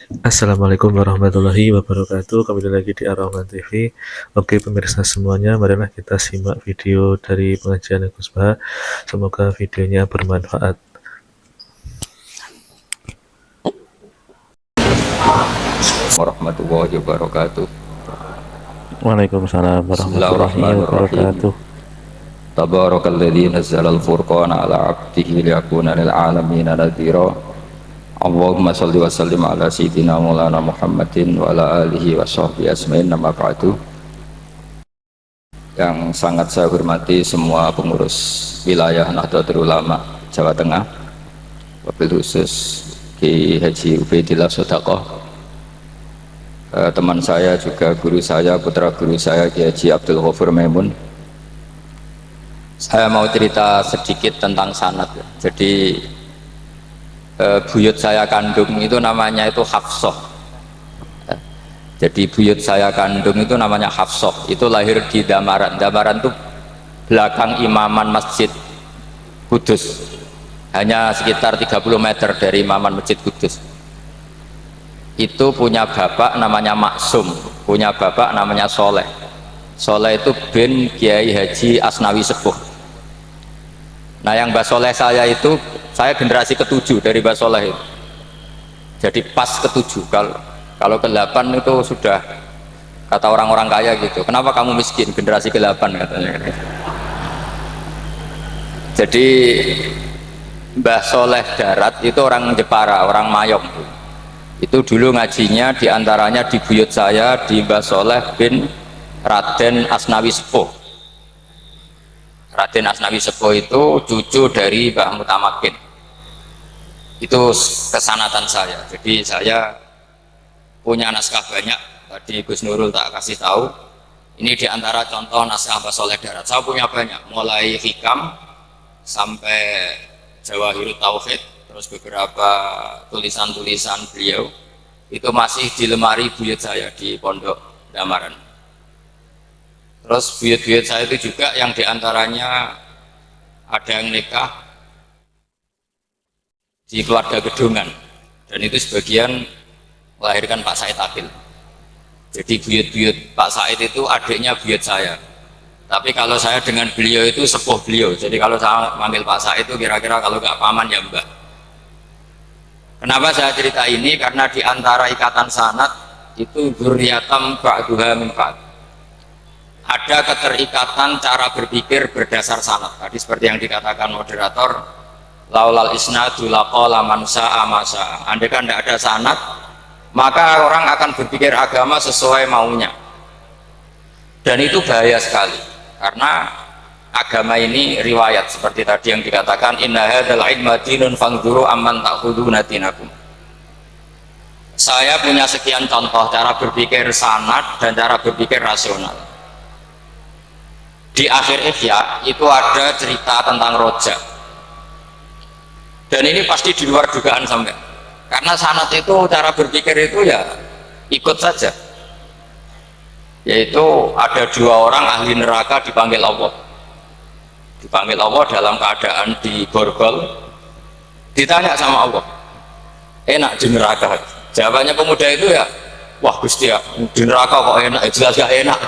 Assalamualaikum warahmatullahi wabarakatuh. Kembali lagi di Ar-Rahman TV. Oke pemirsa semuanya, marilah kita simak video dari pengajian Gus Bah. Semoga videonya bermanfaat. Warahmatullahi wabarakatuh. Waalaikumsalam warahmatullahi Bismillahirrahmanirrahim. wabarakatuh. Tabarakalladzi nazzala al-furqana ala 'abdihi liyakuna lil 'alamin nadhira. Allahumma shalli wa sallim ala sayyidina Maulana Muhammadin wa ala alihi wa sahbihi ajmain. Nama ba'du. Yang sangat saya hormati semua pengurus wilayah Nahdlatul Ulama Jawa Tengah, wabil khusus Ki Haji Ubaidillah Sodaqoh, teman saya juga guru saya, putra guru saya Ki Haji Abdul Ghafur Maimun. Saya mau cerita sedikit tentang sanad. Jadi buyut saya kandung itu namanya itu Hafsah. Jadi buyut saya kandung itu namanya Hafsah. Itu lahir di Damaran. Damaran itu belakang imaman Masjid Kudus. Hanya sekitar 30 meter dari imaman Masjid Kudus. Itu punya bapak namanya Maksum, punya bapak namanya Soleh. Soleh itu bin Kiai Haji Asnawi Sepuh. Nah yang Mbah Soleh saya itu, saya generasi ke-7 dari Mbah Soleh itu. Jadi pas ke-7. Kalau ke-8 itu sudah kata orang-orang kaya gitu. Kenapa kamu miskin? Generasi ke-8 katanya. Jadi Mbah Soleh Darat itu orang Jepara, orang Mayong. Itu dulu ngajinya diantaranya di buyut saya di Mbah Soleh bin Raden Asnawi Sepuh. Raden Asnawi Sepuh itu cucu dari Mbah Mutamakin. Itu kesanatan saya. Jadi saya punya naskah banyak. Tadi Gus Nurul tak kasih tahu. Ini diantara contoh naskah Mbah Soleh Darat. Saya punya banyak, mulai Hikam sampai Jawahirut Tauhid, terus beberapa tulisan-tulisan beliau itu masih di lemari buyut saya di Pondok Damaran. Terus buyut-buyut saya itu juga yang diantaranya ada yang nikah di keluarga Gedungan, dan itu sebagian melahirkan Pak Said Akil. Jadi buyut-buyut Pak Said itu adiknya buyut saya. Tapi kalau saya dengan beliau itu sepuh beliau. Jadi kalau saya manggil Pak Said itu kira-kira kalau nggak paman ya mbak. Kenapa saya cerita ini? Karena diantara ikatan sanad itu dzurriyatam ba'duha min ba'd. Ada keterikatan cara berpikir berdasar sanad. Tadi seperti yang dikatakan moderator, laulal isnadu laqala man sa'a ma sa'a. Andai kan tidak ada sanad, maka orang akan berpikir agama sesuai maunya. Dan itu bahaya sekali, karena agama ini riwayat seperti tadi yang dikatakan inna hadzal ilma dinun fanzuru amman ta'khuduna dinakum. Saya punya sekian contoh cara berpikir sanad dan cara berpikir rasional. Di akhir Ihya itu ada cerita tentang rojak, dan ini pasti di luar dugaan sampai, karena sanad itu cara berpikir itu ya ikut saja. Yaitu ada dua orang ahli neraka dipanggil Allah dalam keadaan di borgol, ditanya sama Allah, enak di neraka? Jawabannya pemuda itu ya, wah Gusti ya, di neraka kok enak? Jelas gak enak.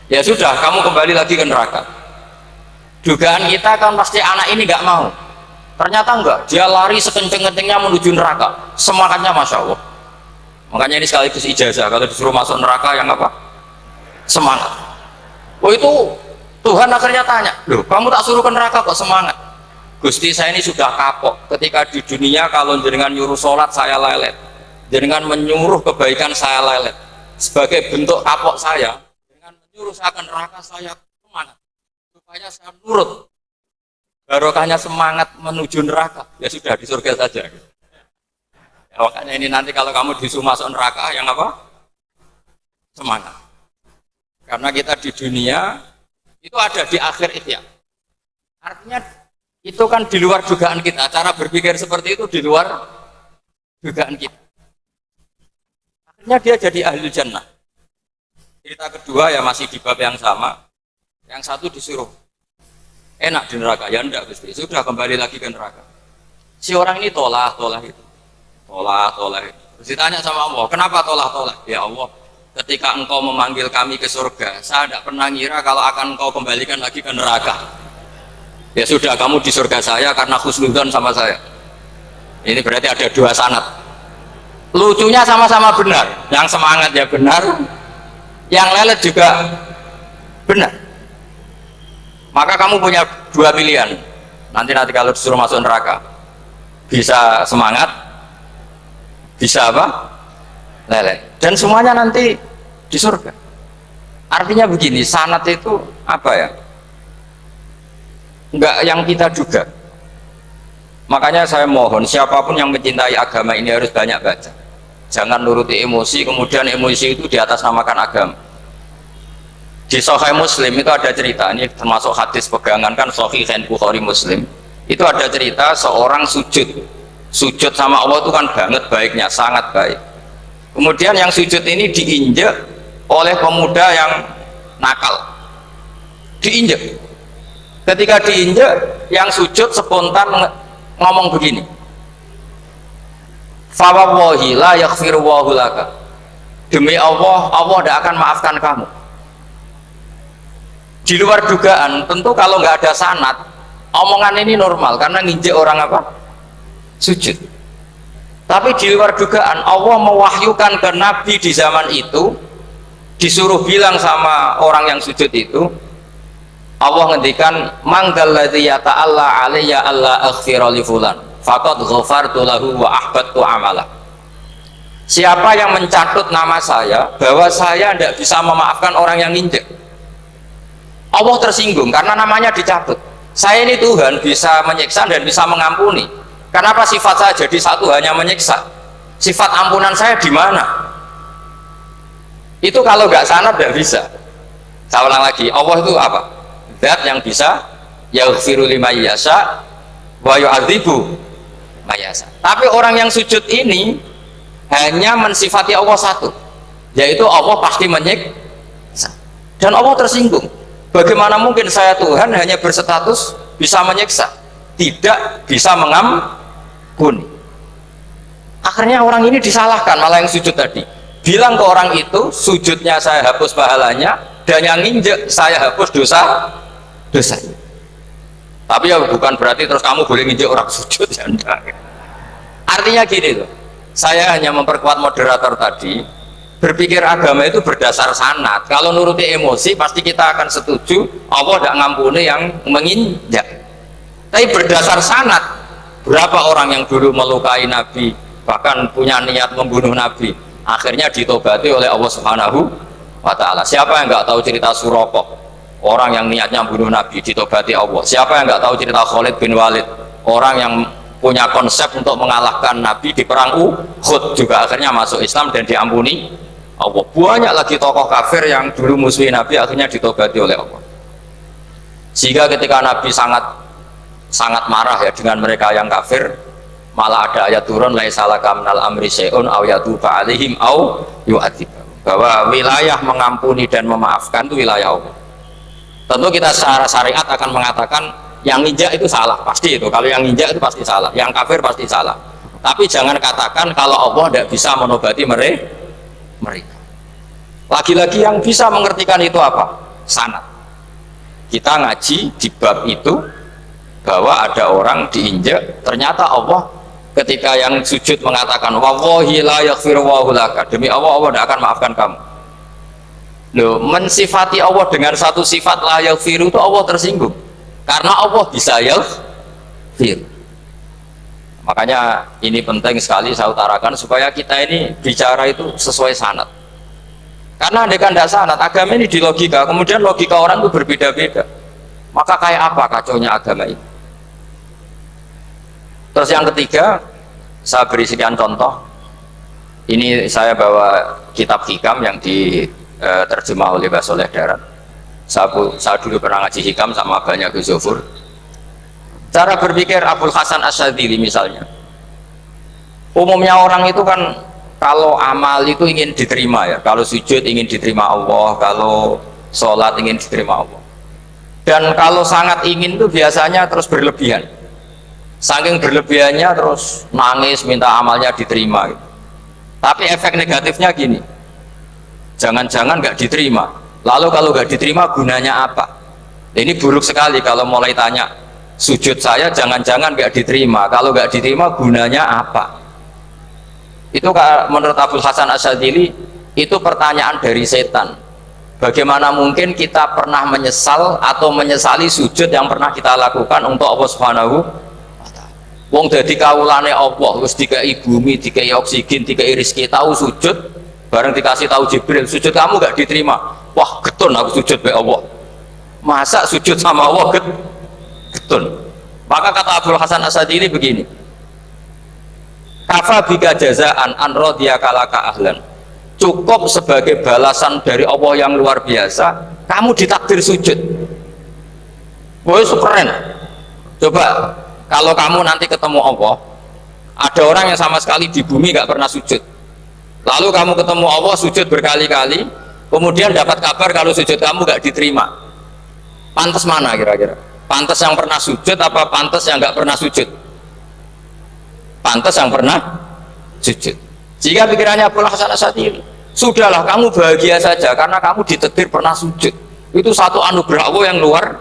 Ya sudah, kamu kembali lagi ke neraka. Dugaan kita kan pasti anak ini gak mau. Ternyata enggak, dia lari sekenceng-kencengnya menuju neraka, semangatnya Masya Allah. Makanya ini sekaligus ijazah, kalau disuruh masuk neraka yang apa? Semangat. Oh itu Tuhan akhirnya tanya, loh kamu tak suruh ke neraka kok semangat? Gusti saya ini sudah kapok, ketika di dunia kalau jenengan nyuruh sholat saya lelet, jenengan menyuruh kebaikan saya lelet. Sebagai bentuk kapok saya, dengan menyuruh saya ke neraka saya semangat, supaya saya nurut. Barokahnya semangat menuju neraka, ya sudah di surga saja. Ya, makanya ini nanti kalau kamu disuruh masuk neraka yang apa? Semangat. Karena kita di dunia itu ada di akhir Ihya. Artinya itu kan di luar dugaan kita. Cara berpikir seperti itu di luar dugaan kita. Akhirnya dia jadi ahli jannah. Cerita kedua ya masih di bab yang sama. Yang satu disuruh enak di neraka, ya enggak Gusti, sudah kembali lagi ke neraka. Si orang ini tolak itu. Terus ditanya sama Allah, kenapa tolak-tolak? Ya Allah, ketika engkau memanggil kami ke surga, saya tidak pernah ngira kalau akan engkau kembalikan lagi ke neraka. Ya sudah, kamu di surga saya karena khusnudzon sama saya. Ini berarti ada dua sanad. Lucunya sama-sama benar, yang semangat ya benar, yang lelet juga benar. Maka kamu punya dua pilihan. Nanti kalau disuruh masuk neraka, bisa semangat, bisa apa? Lelet. Dan semuanya nanti di surga. Artinya begini, sanad itu apa ya? Enggak yang kita duga. Makanya saya mohon siapapun yang mencintai agama ini harus banyak baca. Jangan nuruti emosi, kemudian emosi itu di atas namakan agama. Di Sahih Muslim itu ada cerita, ini termasuk hadis pegangan kan Sahih Bukhari Muslim. Itu ada cerita seorang sujud sama Allah itu kan banget baiknya, sangat baik. Kemudian yang sujud ini diinjek oleh pemuda yang nakal, diinjek. Ketika diinjek, yang sujud spontan ngomong begini, fawallahi la yaghfiru wallahu laka, demi Allah, Allah tidak akan maafkan kamu. Di luar dugaan, tentu kalau nggak ada sanad, omongan ini normal karena nginjek orang apa? Sujud. Tapi di luar dugaan, Allah mewahyukan ke Nabi di zaman itu, disuruh bilang sama orang yang sujud itu, Allah ngendikan, manggal ladzi yata'alla alayya alla aghfira li fulan faqad ghafartu lahu wa ahbattu amala. Siapa yang mencatut nama saya bahwa saya tidak bisa memaafkan orang yang nginjek, Allah tersinggung karena namanya dicatut. Saya ini Tuhan bisa menyiksa dan bisa mengampuni. Kenapa sifat saya jadi satu hanya menyiksa? Sifat ampunan saya di mana? Itu kalau nggak sanad tidak bisa. Saya ulang lagi, Allah itu apa? Zat yang bisa yaghfiru liman yasha wa yu'adzibu may yasha. Tapi orang yang sujud ini hanya mensifati Allah satu, yaitu Allah pasti menyiksa. Dan Allah tersinggung. Bagaimana mungkin saya Tuhan hanya berstatus bisa menyiksa, tidak bisa mengampuni? Akhirnya orang ini disalahkan, malah yang sujud tadi bilang ke orang itu, sujudnya saya hapus pahalanya, dan yang nginjek saya hapus dosa. Tapi ya bukan berarti terus kamu boleh nginjek orang sujud ya enggak. Artinya gini loh, saya hanya memperkuat moderator tadi, berpikir agama itu berdasar sanad. Kalau nuruti emosi pasti kita akan setuju Allah tidak ngampuni yang menginjak. Tapi berdasar sanad, berapa orang yang dulu melukai Nabi, bahkan punya niat membunuh Nabi, akhirnya ditobati oleh Allah Subhanahu wa Ta'ala. Siapa yang nggak tahu cerita Suraqah, orang yang niatnya membunuh Nabi, ditobati Allah. Siapa yang nggak tahu cerita Khalid bin Walid, orang yang punya konsep untuk mengalahkan Nabi di perang Uhud, juga akhirnya masuk Islam dan diampuni Allah. Banyak lagi tokoh kafir yang dulu musuhi Nabi akhirnya ditobati oleh Allah. Sehingga ketika Nabi sangat marah ya dengan mereka yang kafir, malah ada ayat turun, laisalaka minal amri syai'un aw yatuba alaihim aw yu'adzib, bahwa wilayah mengampuni dan memaafkan itu wilayah Allah. Tentu kita secara syariat akan mengatakan yang nginjak itu salah, pasti itu. Kalau yang nginjak itu pasti salah, yang kafir pasti salah. Tapi jangan katakan kalau Allah tidak bisa menobati mereka. Lagi-lagi yang bisa mengertikan itu apa? Sanad. Kita ngaji di bab itu bahwa ada orang diinjak, ternyata Allah ketika yang sujud mengatakan wallahi la yaghfiru wallahu laka, demi Allah, Allah tidak akan maafkan kamu. Loh, mensifati Allah dengan satu sifat la yaghfiru itu Allah tersinggung karena Allah bisa yaghfir. Makanya ini penting sekali saya utarakan supaya kita ini bicara itu sesuai sanad. Karena andaikan tidak sanad, agama ini di logika, kemudian logika orang itu berbeda-beda, maka kayak apa kacaunya agama ini. Terus yang ketiga, saya beri sekian contoh. Ini saya bawa kitab hikam yang diterjemah oleh Mbah Soleh Darat. Saya dulu pernah ngaji hikam sama banyak Gus Zofur. Cara berpikir Abul Hasan Asyadzili misalnya, umumnya orang itu kan kalau amal itu ingin diterima ya, kalau sujud ingin diterima Allah, kalau sholat ingin diterima Allah, dan kalau sangat ingin itu biasanya terus berlebihan. Saking berlebihannya terus nangis minta amalnya diterima gitu. Tapi efek negatifnya gini, jangan-jangan nggak diterima. Lalu kalau nggak diterima gunanya apa? Ini buruk sekali kalau mulai tanya, sujud saya jangan-jangan nggak diterima, kalau nggak diterima gunanya apa? Itu menurut Abul Hasan Asyadzili itu pertanyaan dari setan. Bagaimana mungkin kita pernah menyesal atau menyesali sujud yang pernah kita lakukan untuk Allah Subhanahu wa ta'ala. Wong dadi kawulane Allah, wis dikai bumi, dikai oksigen, dikai rezeki, tahu sujud, bareng dikasih tahu Jibril, sujud kamu gak diterima. Wah, getun aku sujud be Allah. Masa sujud sama Allah getun. Maka kata Abul Hasan Asyadzili begini, kafa bika jazaan an radiyaka laka ahlan. Cukup sebagai balasan dari Allah yang luar biasa, kamu ditakdir sujud. Woi, keren. Coba kalau kamu nanti ketemu Allah, ada orang yang sama sekali di bumi gak pernah sujud, lalu kamu ketemu Allah sujud berkali-kali, kemudian dapat kabar kalau sujud kamu gak diterima. Pantas mana kira-kira? Pantas yang pernah sujud apa pantas yang gak pernah sujud? Pantas yang pernah sujud. Jika pikirannya Abul Hasan Asyadzili, sudahlah kamu bahagia saja karena kamu ditakdir pernah sujud. Itu satu anugerah Allah yang luar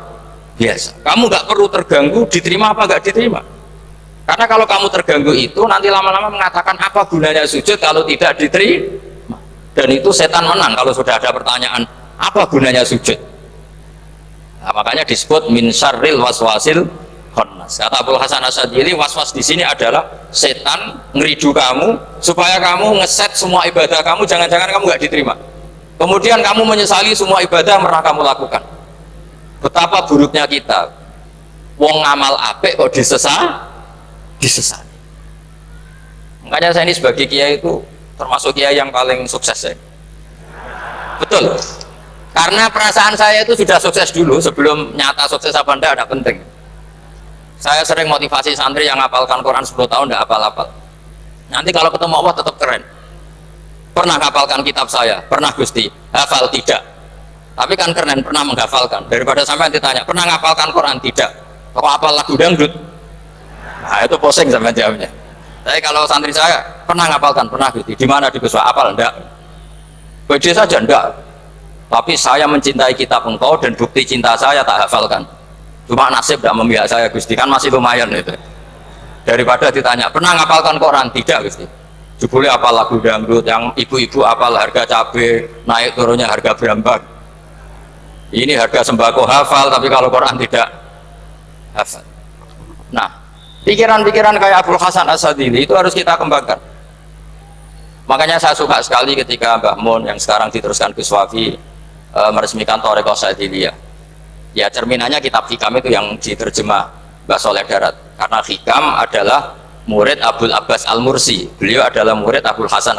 biasa. Kamu nggak perlu terganggu diterima apa nggak diterima. Karena kalau kamu terganggu itu nanti lama-lama mengatakan apa gunanya sujud kalau tidak diterima. Dan itu setan menang kalau sudah ada pertanyaan apa gunanya sujud. Nah, makanya disebut min syarril waswasil khannas. Kata Abul Hasan Asyadzili, waswas di sini adalah setan ngeridu kamu supaya kamu ngeset semua ibadah kamu, jangan-jangan kamu nggak diterima. Kemudian kamu menyesali semua ibadah yang pernah kamu lakukan. Betapa buruknya kita. Wong ngamal apik kok disesali. Makanya saya ini sebagai kiai itu termasuk kiai yang paling sukses saya. Betul. Karena perasaan saya itu sudah sukses dulu sebelum nyata sukses apa enggak ada penting. Saya sering motivasi santri yang hafalkan Quran 10 tahun tidak hafal-hafal. Nanti kalau ketemu Allah tetap keren. Pernah hafalkan kitab saya? Pernah Gusti. Hafal? Tidak. Tapi kan keren, pernah menghafalkan. Daripada sampai ditanya, pernah menghafalkan Quran? Tidak. Kok hafal lagu dangdut? Nah itu posing sampai jawabnya. Tapi kalau santri saya, pernah menghafalkan? Pernah Gusti. Di mana di Guswa? Hafal? Enggak. Beda saja? Enggak. Tapi saya mencintai kitab engkau dan bukti cinta saya tak hafalkan. Cuma nasib tidak memihak saya Gusti, kan masih lumayan itu. Daripada ditanya pernah ngapalkan Quran? Tidak Gusti. Jebule apal lagu dangdut, yang ibu-ibu apal harga cabai naik turunnya harga berambak. Ini harga sembako hafal, tapi kalau Quran tidak hafal. Nah, pikiran-pikiran kayak Abul Hasan Asyadzili itu harus kita kembangkan. Makanya saya suka sekali ketika Mbah Mun yang sekarang diteruskan Gus Wafi meresmikan Thariqah Syadziliyah. Ya cerminannya kitab Hikam itu yang diterjemah Mbah Soleh Darat, karena Hikam adalah murid Abul Abbas Al-Mursi, beliau adalah murid Abul Hasan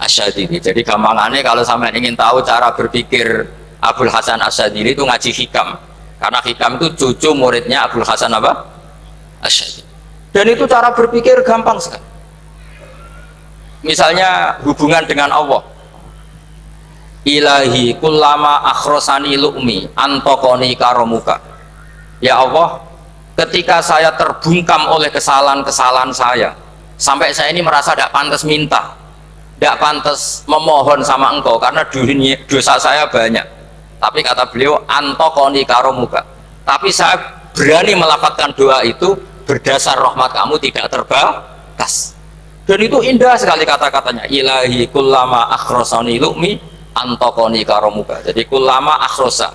Asyadzili. Jadi gampangannya kalau sampai ingin tahu cara berpikir Abul Hasan Asyadzili itu ngaji Hikam, karena Hikam itu cucu muridnya Abul Hasan Asyadzili. Dan itu cara berpikir gampang sekali. Misalnya hubungan dengan Allah, ilahi kullama akhrosani lu'mi antokoni karomuka. Ya Allah, ketika saya terbungkam oleh kesalahan-kesalahan saya, sampai saya ini merasa tidak pantas minta, tidak pantas memohon sama engkau karena dosa saya banyak. Tapi kata beliau, antokoni karomuka, tapi saya berani melafalkan doa itu berdasar rahmat kamu tidak terbatas. Dan itu indah sekali kata-katanya, ilahi kullama akhrosani lu'mi antokoni karomuka. Jadi kulama akhrosa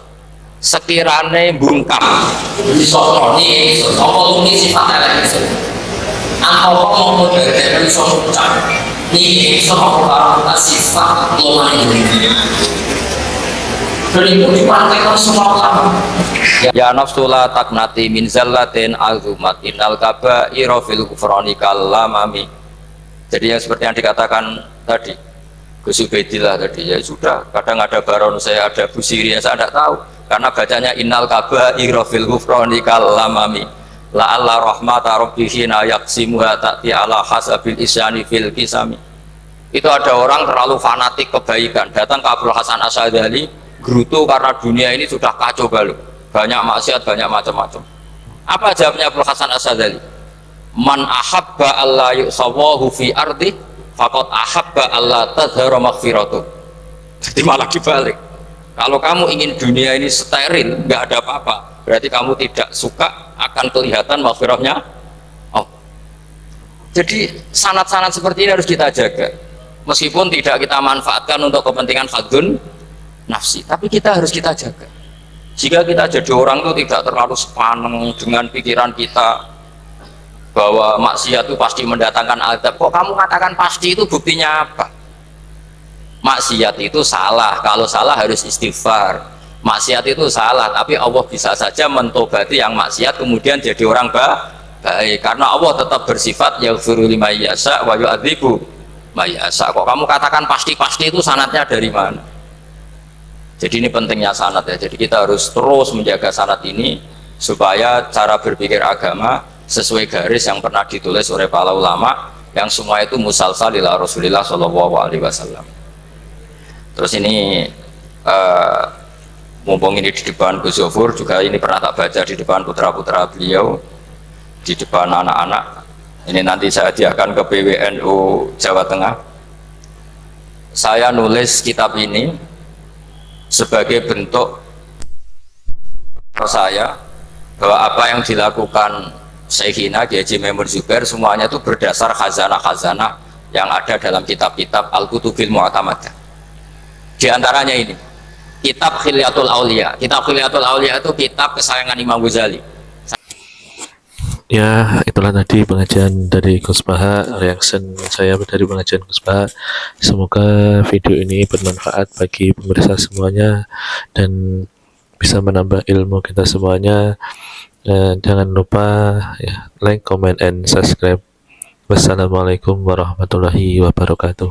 sekirane bungkam disotoni sotoni sifatnya lagi antokon mau dari sopan ini sopan sifat lemah ini. Dan itu dipraktekkan semua ulama. Ya nafsula taknati min zallatin azumat innal kaba'ira fil kufrani kalamami. Jadi yang seperti yang dikatakan tadi Gus Ubaidillah tadi, ya sudah, kadang ada Baron saya, ada Busiri yang saya tidak tahu karena bacanya innal kaba'ira fil kufrani kalamami la'alla rahmata rabbihina yaksimuha ta'ti ala hasabil isyani fil kisami. Itu ada orang terlalu fanatik kebaikan datang ke Abul Hasan Asyadzili gerutu karena dunia ini sudah kacau balau, banyak maksiat, banyak macam-macam. Apa jawabnya Abul Hasan Asyadzili? Man ahabba alla yusawahu fi ardi faqad ahabba alla tadhara maghfiratu. Jadi malah dibalik. Kalau kamu ingin dunia ini steril, nggak ada apa-apa, berarti kamu tidak suka akan kelihatan maghfirahnya. Oh. Jadi sanad-sanad seperti ini harus kita jaga. Meskipun tidak kita manfaatkan untuk kepentingan fadun nafsi, tapi kita harus kita jaga. Jika kita jadi orang itu tidak terlalu sepaneng dengan pikiran kita bahwa maksiat itu pasti mendatangkan azab. Kok kamu katakan pasti, itu buktinya apa? Maksiat itu salah, kalau salah harus istighfar. Maksiat itu salah, tapi Allah bisa saja mentobati yang maksiat kemudian jadi orang baik, karena Allah tetap bersifat yaghfiru liman yasha wa yu'adzibu may yasha. Kok kamu katakan pasti-pasti, itu sanadnya dari mana? Jadi ini pentingnya sanad ya. Jadi kita harus terus menjaga sanad ini supaya cara berpikir agama sesuai garis yang pernah ditulis oleh para ulama, yang semua itu musalsal ila Rasulillah Shallallahu Alaihi Wasallam. Terus ini mumpung ini di depan Gus Zofur juga, ini pernah tak baca di depan putra-putra beliau, di depan anak-anak. Ini nanti saya hadiahkan ke PWNU Jawa Tengah. Saya nulis kitab ini sebagai bentuk saya bahwa apa yang dilakukan Syekhina Kiai Haji Maimun Zubair semuanya itu berdasar khazanah-khazanah yang ada dalam kitab-kitab Al-Kutubil Mu'tamadah. Di antaranya ini kitab Khilyatul Aulia. Kitab Khilyatul Aulia itu kitab kesayangan Imam Ghazali. Ya, itulah tadi pengajian dari Gus Baha, reaction saya dari pengajian Gus Baha. Semoga video ini bermanfaat bagi pemirsa semuanya dan bisa menambah ilmu kita semuanya. Jangan lupa ya, like, comment, and subscribe. Wassalamualaikum warahmatullahi wabarakatuh.